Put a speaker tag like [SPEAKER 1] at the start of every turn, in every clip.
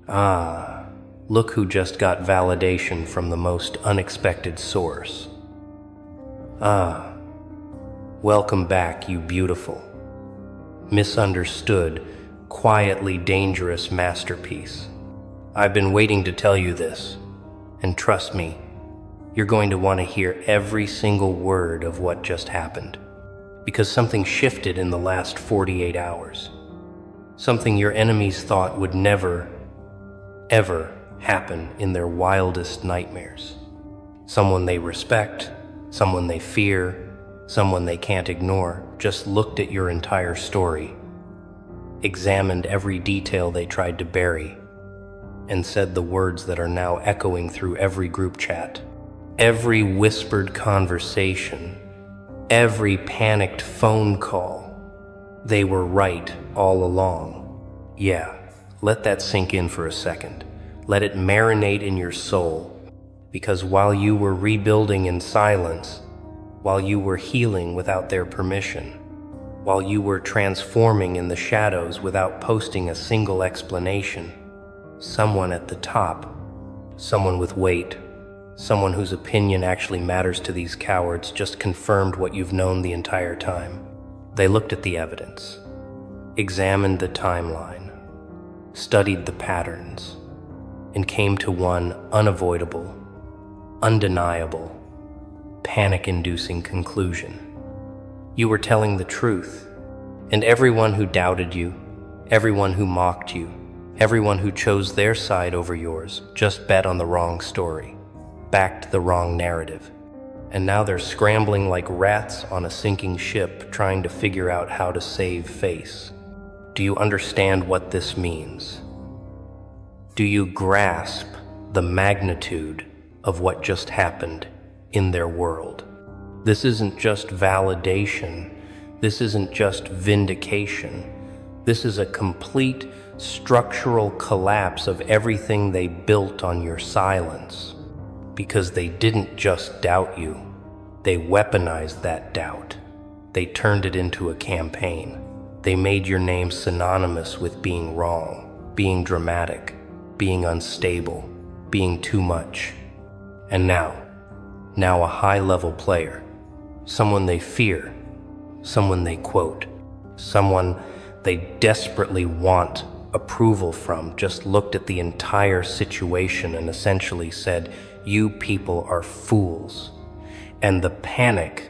[SPEAKER 1] Ah, look who just got validation from the most unexpected source. Ah, welcome back, you beautiful, misunderstood, quietly dangerous masterpiece. I've been waiting to tell you this, and trust me, you're going to want to hear every single word of what just happened, because something shifted in the last 48 hours. Something your enemies thought would never, ever happen in their wildest nightmares. Someone they respect, someone they fear, someone they can't ignore, just looked at your entire story, examined every detail they tried to bury, and said the words that are now echoing through every group chat, every whispered conversation, every panicked phone call. They were right all along. Yeah, let that sink in for a second. Let it marinate in your soul, because while you were rebuilding in silence, while you were healing without their permission, while you were transforming in the shadows without posting a single explanation, someone at the top, someone with weight, someone whose opinion actually matters to these cowards, just confirmed what you've known the entire time. They looked at the evidence, examined the timeline, studied the patterns, and came to one unavoidable, undeniable, panic-inducing conclusion. You were telling the truth, and everyone who doubted you, everyone who mocked you, everyone who chose their side over yours just bet on the wrong story, backed the wrong narrative, and now they're scrambling like rats on a sinking ship trying to figure out how to save face. Do you understand what this means? Do you grasp the magnitude of what just happened in their world? This isn't just validation. This isn't just vindication. This is a complete structural collapse of everything they built on your silence. Because they didn't just doubt you, they weaponized that doubt. They turned it into a campaign. They made your name synonymous with being wrong, being dramatic, being unstable, being too much. And now a high-level player, someone they fear, someone they quote, someone they desperately want approval from, just looked at the entire situation and essentially said, "You people are fools." And the panic,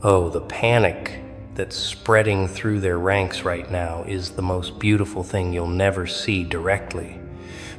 [SPEAKER 1] the panic that's spreading through their ranks right now is the most beautiful thing you'll never see directly.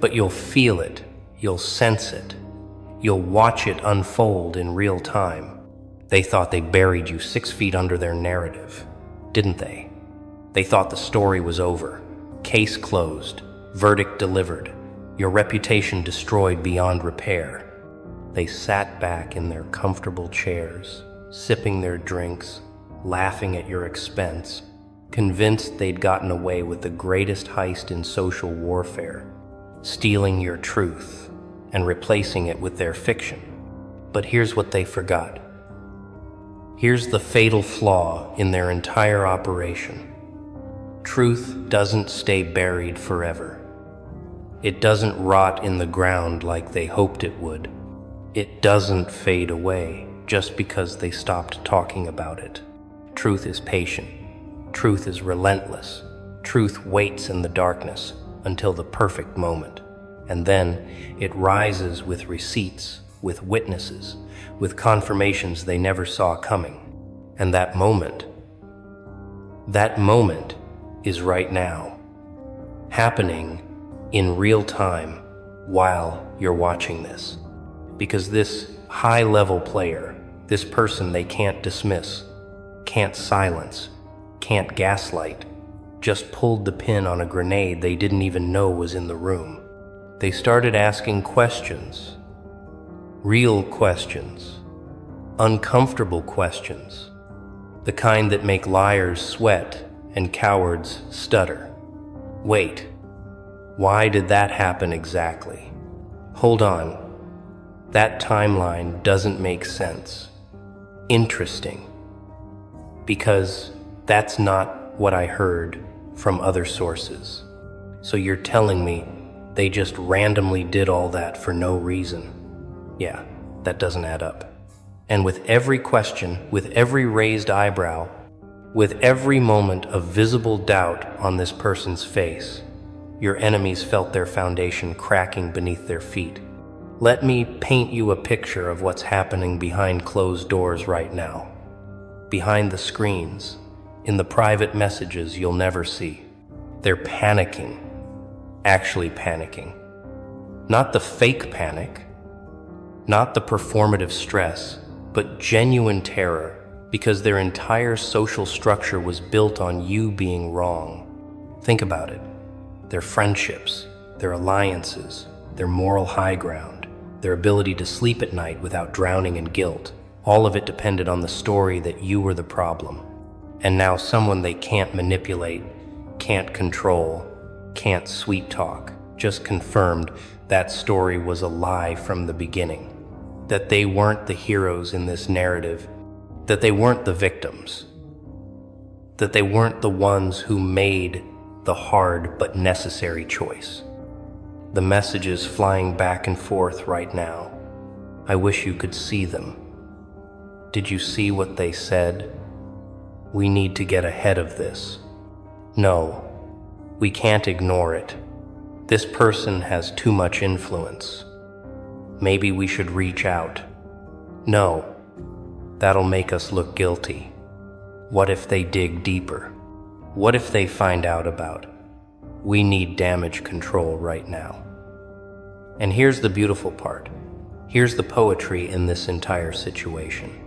[SPEAKER 1] But you'll feel it, you'll sense it, you'll watch it unfold in real time. They thought they buried you 6 feet under their narrative, didn't they? They thought the story was over, case closed, verdict delivered, your reputation destroyed beyond repair. They sat back in their comfortable chairs, sipping their drinks, laughing at your expense, convinced they'd gotten away with the greatest heist in social warfare, stealing your truth and replacing it with their fiction. But here's what they forgot. Here's the fatal flaw in their entire operation. Truth doesn't stay buried forever. It doesn't rot in the ground like they hoped it would. It doesn't fade away just because they stopped talking about it. Truth is patient. Truth is relentless. Truth waits in the darkness until the perfect moment. And then it rises with receipts, with witnesses, with confirmations they never saw coming. And that moment is right now, happening in real time while you're watching this. Because this high-level player, this person they can't dismiss, can't silence, can't gaslight, just pulled the pin on a grenade they didn't even know was in the room. They started asking questions, real questions, uncomfortable questions, the kind that make liars sweat and cowards stutter. Wait, why did that happen exactly? Hold on, that timeline doesn't make sense. Interesting, because that's not what I heard from other sources. So you're telling me They just randomly did all that for no reason. Yeah, that doesn't add up. And with every question, with every raised eyebrow, with every moment of visible doubt on this person's face, your enemies felt their foundation cracking beneath their feet. Let me paint you a picture of what's happening behind closed doors right now. Behind the screens, in the private messages you'll never see. They're panicking, actually panicking. Not the fake panic, not the performative stress, but genuine terror, because their entire social structure was built on you being wrong. Think about it. Their friendships, their alliances, their moral high ground, their ability to sleep at night without drowning in guilt, all of it depended on the story that you were the problem. And now someone they can't manipulate, can't control, can't sweet talk, just confirmed that story was a lie from the beginning. That they weren't the heroes in this narrative, that they weren't the victims, that they weren't the ones who made the hard but necessary choice. The messages flying back and forth right now, I wish you could see them. Did you see what they said? We need to get ahead of this. No, we can't ignore it. This person has too much influence. Maybe we should reach out. No, that'll make us look guilty. What if they dig deeper? What if they find out about? We need damage control right now. And here's the beautiful part. Here's the poetry in this entire situation.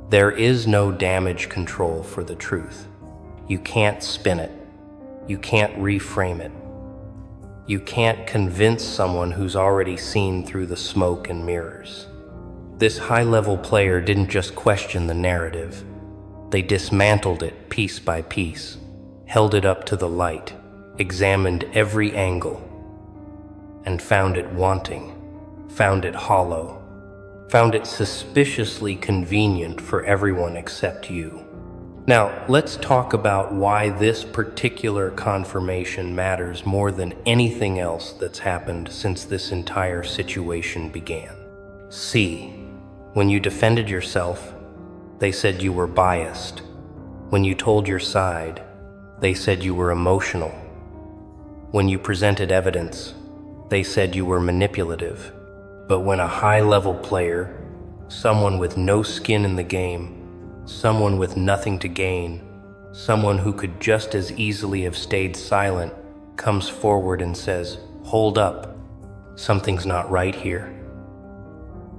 [SPEAKER 1] There is no damage control for the truth. You can't spin it. You can't reframe it. You can't convince someone who's already seen through the smoke and mirrors. This high-level player didn't just question the narrative. They dismantled it piece by piece, held it up to the light, examined every angle, and found it wanting, found it hollow, found it suspiciously convenient for everyone except you. Now, let's talk about why this particular confirmation matters more than anything else that's happened since this entire situation began. See, when you defended yourself, they said you were biased. When you told your side, they said you were emotional. When you presented evidence, they said you were manipulative. But when a high-level player, someone with no skin in the game, someone with nothing to gain, someone who could just as easily have stayed silent, comes forward and says, "Hold up, something's not right here."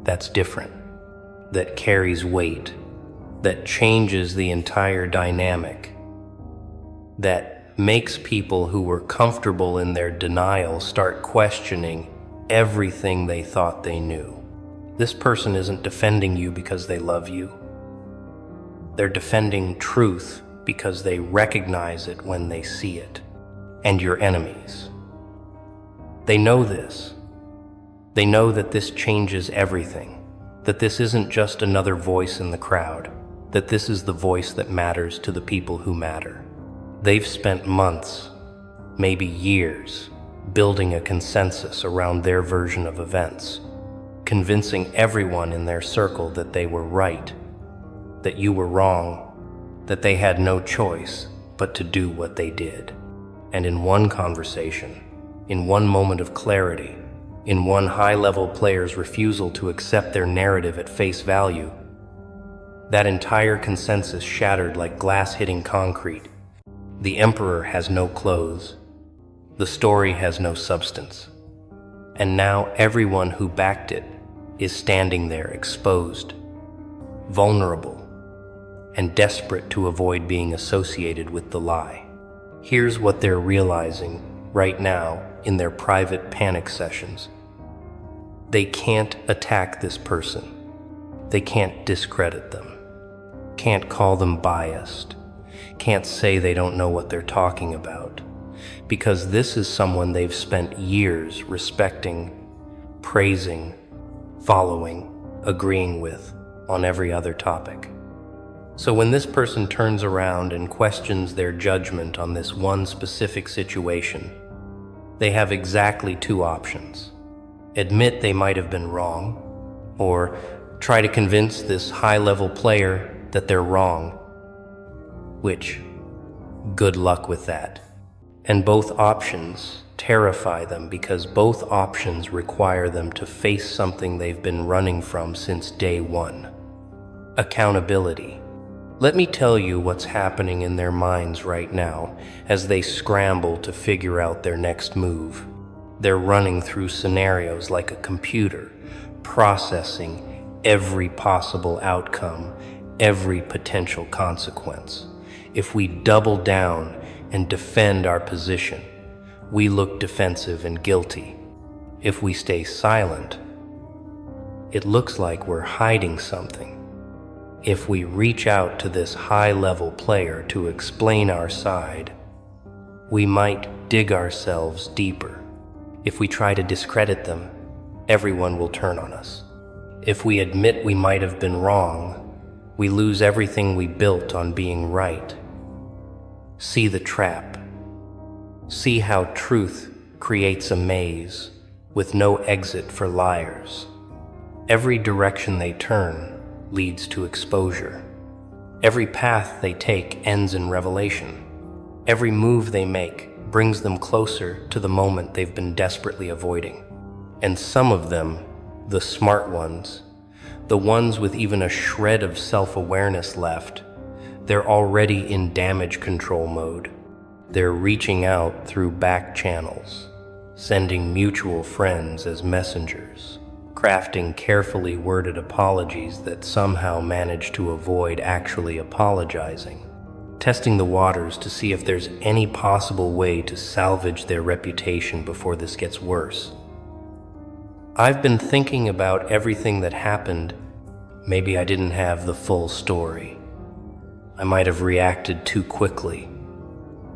[SPEAKER 1] That's different. That carries weight. That changes the entire dynamic. That makes people who were comfortable in their denial start questioning everything they thought they knew. This person isn't defending you because they love you. They're defending truth because they recognize it when they see it. And your enemies. They know this. They know that this changes everything. That this isn't just another voice in the crowd. That this is the voice that matters to the people who matter. They've spent months, maybe years, building a consensus around their version of events, convincing everyone in their circle that they were right, that you were wrong, that they had no choice but to do what they did. And in one conversation, in one moment of clarity, in one high-level player's refusal to accept their narrative at face value, that entire consensus shattered like glass hitting concrete. The emperor has no clothes. The story has no substance. And now everyone who backed it is standing there exposed, vulnerable, and desperate to avoid being associated with the lie. Here's what they're realizing right now in their private panic sessions. They can't attack this person. They can't discredit them. Can't call them biased. Can't say they don't know what they're talking about. Because this is someone they've spent years respecting, praising, following, agreeing with on every other topic. So when this person turns around and questions their judgment on this one specific situation, They have exactly two options: admit they might have been wrong, or try to convince this high-level player that they're wrong. Which, good luck with that. And both options terrify them because both options require them to face something they've been running from since day one: accountability. Let me tell you what's happening in their minds right now as they scramble to figure out their next move. They're running through scenarios like a computer, processing every possible outcome, every potential consequence. If we double down and defend our position, we look defensive and guilty. If we stay silent, it looks like we're hiding something. If we reach out to this high-level player to explain our side, we might dig ourselves deeper. If we try to discredit them, everyone will turn on us. If we admit we might have been wrong, we lose everything we built on being right. See the trap. See how truth creates a maze with no exit for liars. Every direction they turn leads to exposure. Every path they take ends in revelation. Every move they make brings them closer to the moment they've been desperately avoiding. And some of them, the smart ones, the ones with even a shred of self-awareness left, they're already in damage control mode. They're reaching out through back channels, sending mutual friends as messengers, crafting carefully worded apologies that somehow manage to avoid actually apologizing, testing the waters to see if there's any possible way to salvage their reputation before this gets worse. I've been thinking about everything that happened. Maybe I didn't have the full story. I might have reacted too quickly.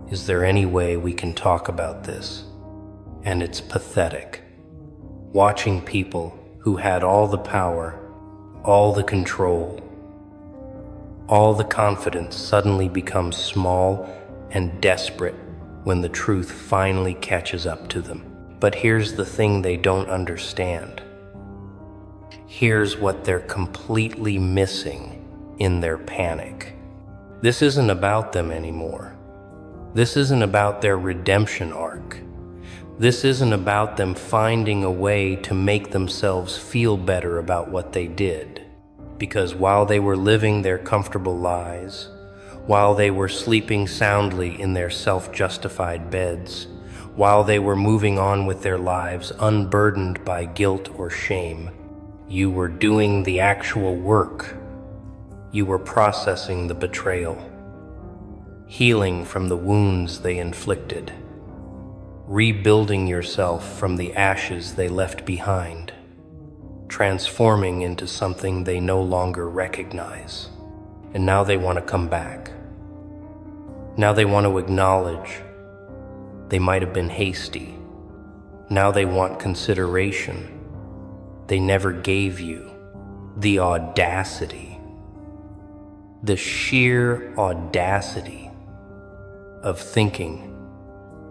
[SPEAKER 1] Is there any way we can talk about this? And it's pathetic. Watching people who had all the power, all the control, all the confidence suddenly become small and desperate when the truth finally catches up to them. But here's the thing they don't understand. Here's what they're completely missing in their panic. This isn't about them anymore. This isn't about their redemption arc. This isn't about them finding a way to make themselves feel better about what they did. Because while they were living their comfortable lives, while they were sleeping soundly in their self-justified beds, while they were moving on with their lives unburdened by guilt or shame, you were doing the actual work. You were processing the betrayal, healing from the wounds they inflicted, rebuilding yourself from the ashes they left behind, transforming into something they no longer recognize. And now they want to come back. Now they want to acknowledge they might have been hasty. Now they want consideration they never gave you. The audacity, the sheer audacity of thinking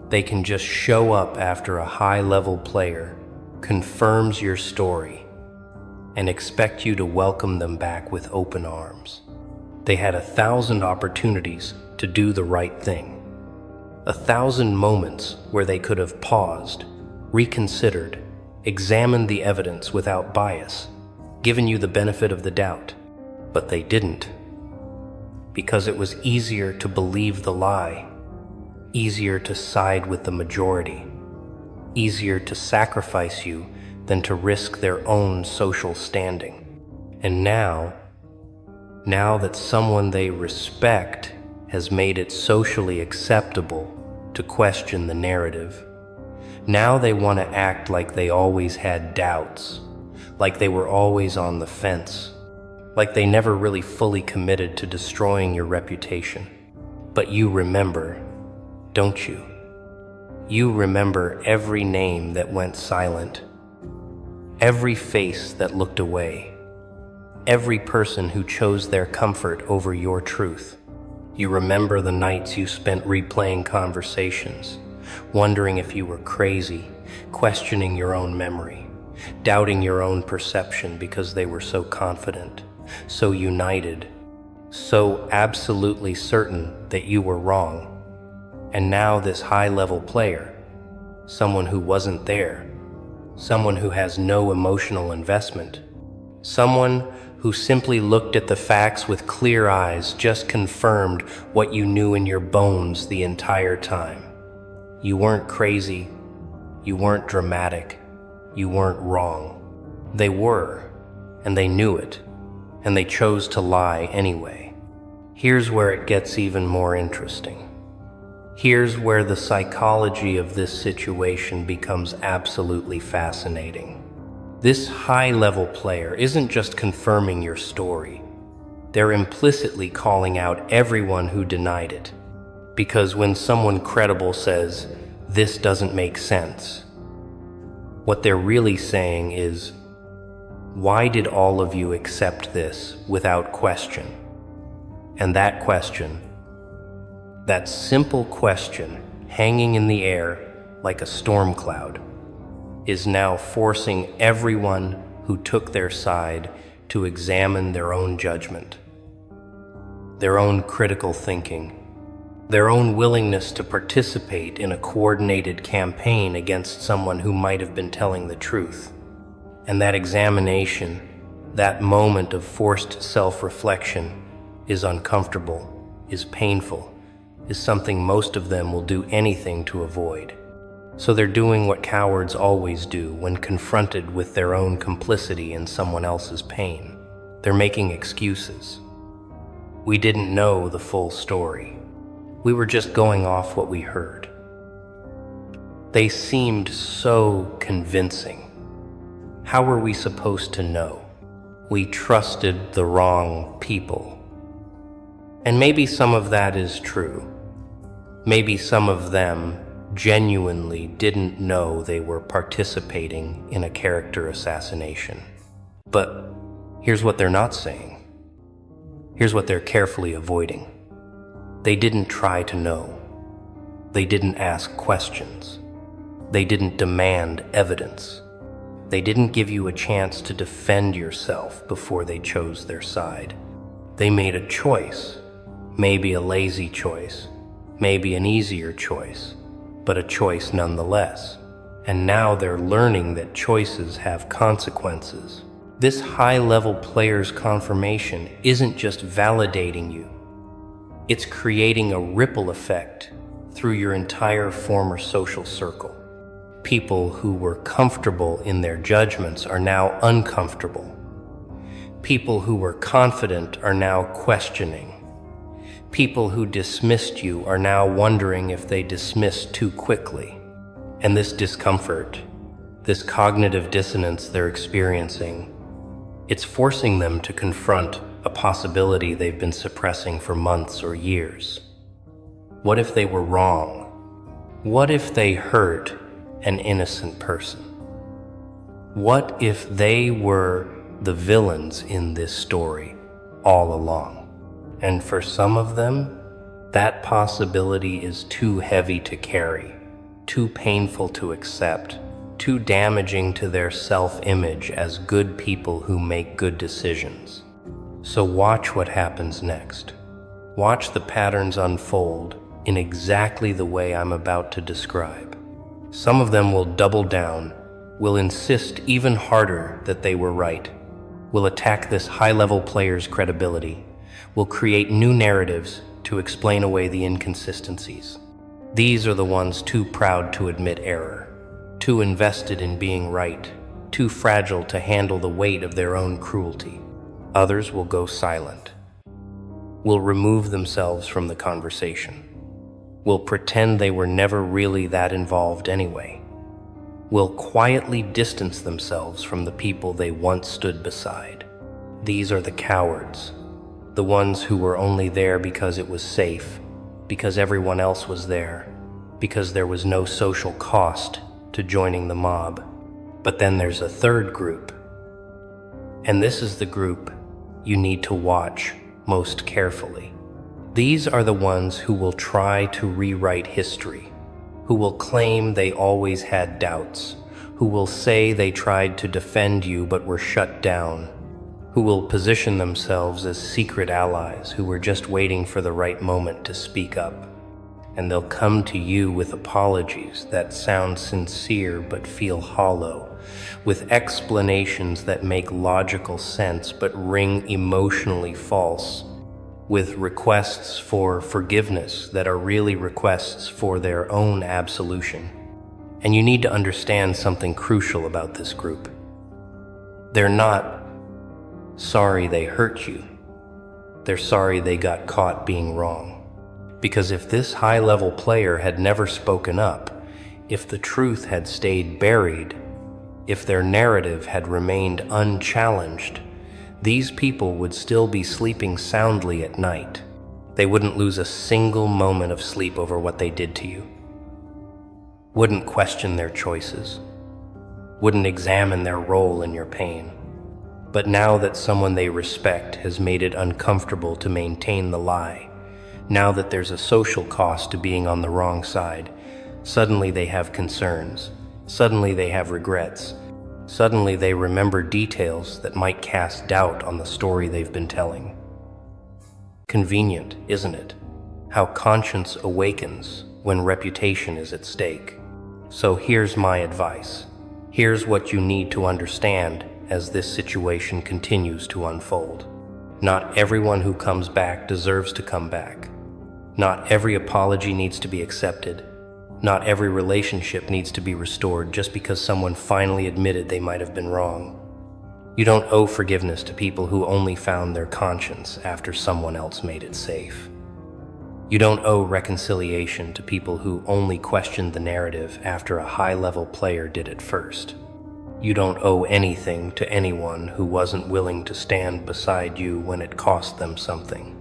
[SPEAKER 1] they can just show up after a high-level player confirms your story and expect you to welcome them back with open arms. They had 1,000 opportunities to do the right thing, 1,000 moments where they could have paused, reconsidered, examined the evidence without bias, given you the benefit of the doubt. But they didn't, because it was easier to believe the lie, easier to side with the majority, easier to sacrifice you than to risk their own social standing. And now that someone they respect has made it socially acceptable to question the narrative, now they want to act like they always had doubts, like they were always on the fence, like they never really fully committed to destroying your reputation. But you remember, don't you? You remember every name that went silent, every face that looked away, every person who chose their comfort over your truth. You remember the nights you spent replaying conversations, wondering if you were crazy, questioning your own memory, doubting your own perception because they were so confident, so united, so absolutely certain that you were wrong. And now this high-level player, someone who wasn't there, someone who has no emotional investment, someone who simply looked at the facts with clear eyes, just confirmed what you knew in your bones the entire time. You weren't crazy, you weren't dramatic, you weren't wrong. They were, and they knew it, and they chose to lie anyway. Here's where it gets even more interesting. Here's where the psychology of this situation becomes absolutely fascinating. This high-level player isn't just confirming your story. They're implicitly calling out everyone who denied it. Because when someone credible says, "This doesn't make sense," what they're really saying is, "Why did all of you accept this without question?" And that question, that simple question, hanging in the air like a storm cloud, is now forcing everyone who took their side to examine their own judgment, their own critical thinking, their own willingness to participate in a coordinated campaign against someone who might have been telling the truth. And that examination, that moment of forced self-reflection, is uncomfortable, is painful, is something most of them will do anything to avoid. So they're doing what cowards always do when confronted with their own complicity in someone else's pain. They're making excuses. We didn't know the full story. We were just going off what we heard. They seemed so convincing. How were we supposed to know? We trusted the wrong people. And maybe some of that is true. Maybe some of them genuinely didn't know they were participating in a character assassination. But here's what they're not saying. Here's what they're carefully avoiding. They didn't try to know. They didn't ask questions. They didn't demand evidence. They didn't give you a chance to defend yourself before they chose their side. They made a choice, maybe a lazy choice, maybe an easier choice, but a choice nonetheless. And now they're learning that choices have consequences. This high-level player's confirmation isn't just validating you. It's creating a ripple effect through your entire former social circle. People who were comfortable in their judgments are now uncomfortable. People who were confident are now questioning. People who dismissed you are now wondering if they dismissed too quickly. And this discomfort, this cognitive dissonance they're experiencing, it's forcing them to confront a possibility they've been suppressing for months or years. What if they were wrong? What if they hurt an innocent person? What if they were the villains in this story all along? And for some of them, that possibility is too heavy to carry, too painful to accept, too damaging to their self-image as good people who make good decisions. So watch what happens next. Watch the patterns unfold in exactly the way I'm about to describe. Some of them will double down, will insist even harder that they were right, will attack this high-level player's credibility, will create new narratives to explain away the inconsistencies. These are the ones too proud to admit error, too invested in being right, too fragile to handle the weight of their own cruelty. Others will go silent, will remove themselves from the conversation, will pretend they were never really that involved anyway, will quietly distance themselves from the people they once stood beside. These are the cowards, the ones who were only there because it was safe, because everyone else was there, because there was no social cost to joining the mob. But then there's a third group, and this is the group you need to watch most carefully. These are the ones who will try to rewrite history, who will claim they always had doubts, who will say they tried to defend you but were shut down, who will position themselves as secret allies who were just waiting for the right moment to speak up. And they'll come to you with apologies that sound sincere but feel hollow, with explanations that make logical sense but ring emotionally false, with requests for forgiveness that are really requests for their own absolution. And you need to understand something crucial about this group. They're not sorry they hurt you. They're sorry they got caught being wrong. Because if this high-level player had never spoken up, if the truth had stayed buried, if their narrative had remained unchallenged, these people would still be sleeping soundly at night. They wouldn't lose a single moment of sleep over what they did to you. Wouldn't question their choices. Wouldn't examine their role in your pain. But now that someone they respect has made it uncomfortable to maintain the lie, now that there's a social cost to being on the wrong side, suddenly they have concerns. Suddenly they have regrets. Suddenly they remember details that might cast doubt on the story they've been telling. Convenient, isn't it? How conscience awakens when reputation is at stake. So here's my advice. Here's what you need to understand as this situation continues to unfold. Not everyone who comes back deserves to come back. Not every apology needs to be accepted. Not every relationship needs to be restored just because someone finally admitted they might have been wrong. You don't owe forgiveness to people who only found their conscience after someone else made it safe. You don't owe reconciliation to people who only questioned the narrative after a high-level player did it first. You don't owe anything to anyone who wasn't willing to stand beside you when it cost them something.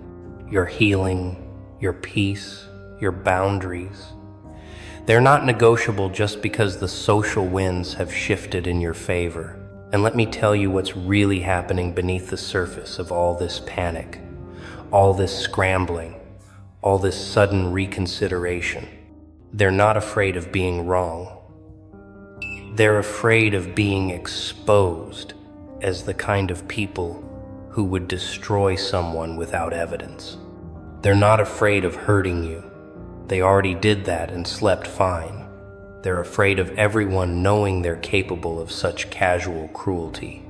[SPEAKER 1] Your healing, your peace, your boundaries, they're not negotiable just because the social winds have shifted in your favor. And let me tell you what's really happening beneath the surface of all this panic, all this scrambling, all this sudden reconsideration. They're not afraid of being wrong. They're afraid of being exposed as the kind of people who would destroy someone without evidence. They're not afraid of hurting you. They already did that and slept fine. They're afraid of everyone knowing they're capable of such casual cruelty.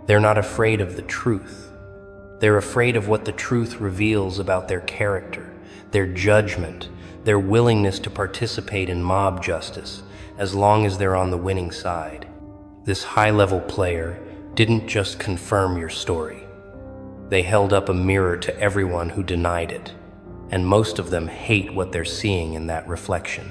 [SPEAKER 1] They're not afraid of the truth. They're afraid of what the truth reveals about their character, their judgment, their willingness to participate in mob justice, as long as they're on the winning side. This high-level player didn't just confirm your story. They held up a mirror to everyone who denied it, and most of them hate what they're seeing in that reflection.